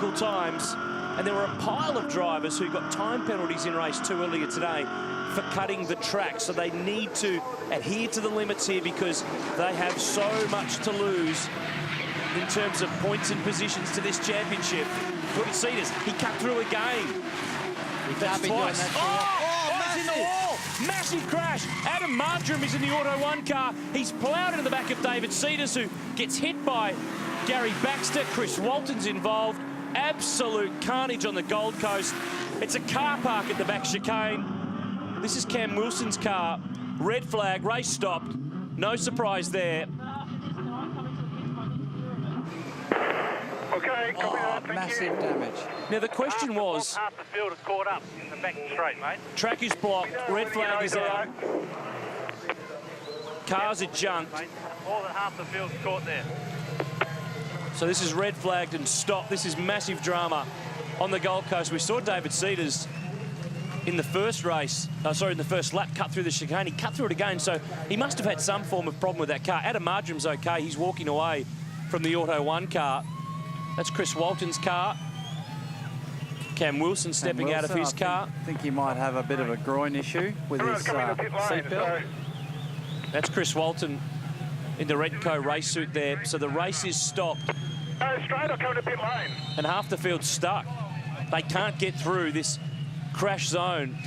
critical times, and there were a pile of drivers who got time penalties in race 2 earlier today for cutting the track. So they need to adhere to the limits here because they have so much to lose in terms of points and positions to this championship. Look at Cetus, he cut through again. That's twice. He's in the wall. Massive crash. Adam Marjoram is in the Auto 1 car. He's ploughed into the back of David Cetus, who gets hit by Gary Baxter. Chris Walton's involved. Absolute carnage on the Gold Coast. It's a car park at the back chicane. This is Cam Wilson's car. Red flag, race stopped. No surprise there. Okay, copy that. Thank massive damage. Now the question was, half the field is caught up in the back straight, mate. track is blocked, red flag is out, cars are junked. Mate, more than half the field's caught there. So this is red flagged and stopped. This is massive drama on the Gold Coast. We saw David Cetus in the first race, in the first lap, cut through the chicane. He cut through it again, so he must have had some form of problem with that car. Adam Marjoram's okay. He's walking away from the Auto 1 car. That's Chris Walton's car. Cam Wilson stepping out of his car. I think he might have a bit of a groin issue with his seatbelt. That's Chris Walton in the Redco race suit there. So the race is stopped. Straight or coming to pit lane? And half the field's stuck. They can't get through this crash zone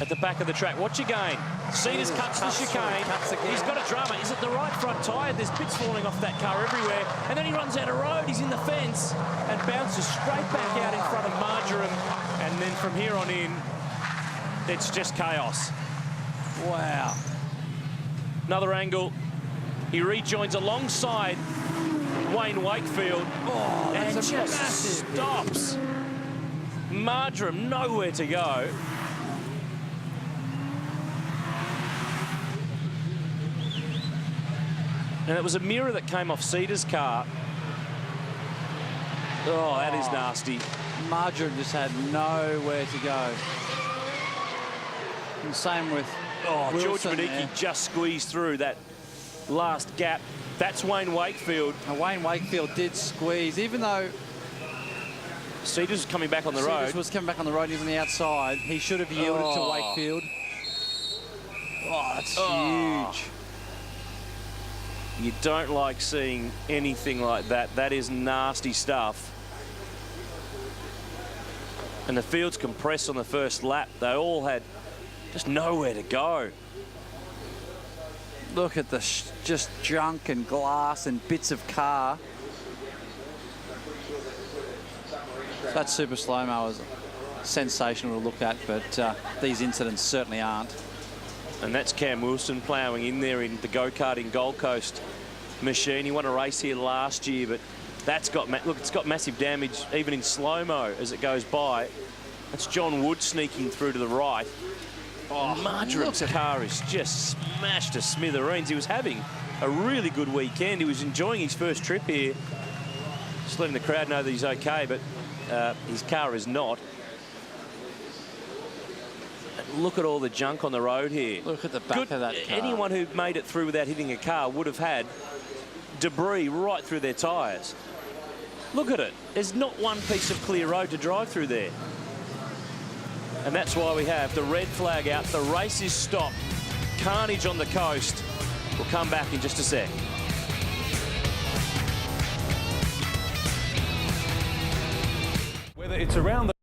at the back of the track. Watch again. Cetus cuts the chicane. He's got a drama. Is it the right front tyre? There's bits falling off that car everywhere. And then he runs out of road. He's in the fence and bounces straight back out in front of Marjoram. And then from here on in, it's just chaos. Wow. Another angle. He rejoins alongside Wayne Wakefield. Oh, and that's just stops. Marjoram nowhere to go. And it was a mirror that came off Cedar's car. Oh, that is nasty. Marjoram just had nowhere to go. And same with George Wilson Medicki just squeezed through that last gap. That's Wayne Wakefield. And Wayne Wakefield did squeeze, even though Cedar's was coming back on the road. Cedar's was coming back on the road. He was on the outside. He should have yielded to Wakefield. Oh, that's huge. You don't like seeing anything like that. That is nasty stuff. And the field's compressed on the first lap. They all had just nowhere to go. Look at the just junk and glass and bits of car. That super slow-mo is sensational to look at, but these incidents certainly aren't. And that's Cam Wilson ploughing in there in the go-karting Gold Coast machine. He won a race here last year, but that's got, look, it's got massive damage even in slow-mo as it goes by. That's John Wood sneaking through to the right. Oh, Marjoram's car is just smashed to smithereens. He was having a really good weekend. He was enjoying his first trip here. Just letting the crowd know that he's okay, but his car is not. Look at all the junk on the road here. Look at the back of that car. Anyone who made it through without hitting a car would have had debris right through their tyres. Look at it. There's not one piece of clear road to drive through there. And that's why we have the red flag out. The race is stopped. Carnage on the coast. We'll come back in just a sec. Whether it's around the